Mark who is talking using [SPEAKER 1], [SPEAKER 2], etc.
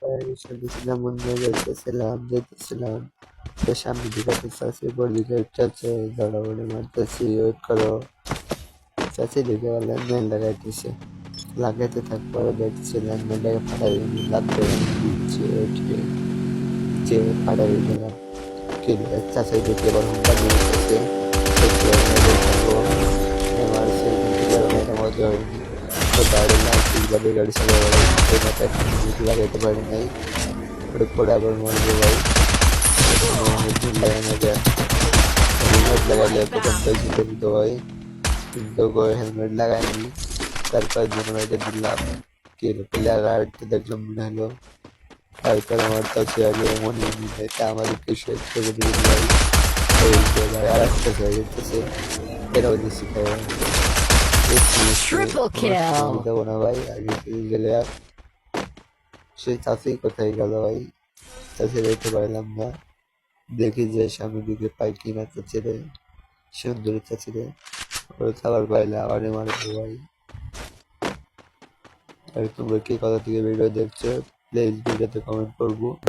[SPEAKER 1] শুনতেছিলাম অন্য যেতেছিলাম তো সামনে দিকে চাষি পর দিকে চাচ্ছে দৌড়াদৌড়ি মারতেছি ওয়েট করো চাষি দিকে বললেন মেল লাগাইতেছে লাগাইতে থাকবার দেখছিলেন মেলটাকে ফাটাই লাগবে দিচ্ছে উঠে যে ফাটাই দিলাম কি চাষি দিকে এবার হুঙ্কার দিতেছে আমার সেটা মজা হয়নি তো গাড়ি লাইট গাড়ি চালাতে লাগাইতে পারি নাই ওটা পরে আবার মরবে ভাই লাগানো যায় হেলমেট লাগাইলে প্রথম তো জিতে দিত ভাই কিন্তু হেলমেট লাগাইনি তারপর জন্য এটা দিলাম কি প্লেয়ার আরেকটা দেখলাম মনে হলো তারপর আমার কাছে আগে মনে নেই তা আমাদেরকে শেষ করে দিয়ে ভাই এই যে ভাই আর একটা হয়ে যেতেছে এটাও দিচ্ছি খাই
[SPEAKER 2] Triple kill.
[SPEAKER 1] দেবো না ভাই আগে গেলে আর সেই চাষি কোথায় গেল ভাই চাষি দেখতে পাইলাম না দেখি যে সামনের দিকে পাই কিনা চাচিরে সুন্দরী চাচিরে ওর খাবার পাইলে আবার মারবো ভাই আর তোমরা কি কথা থেকে ভিডিও দেখছো প্লিজ ভিডিওতে কমেন্ট করবো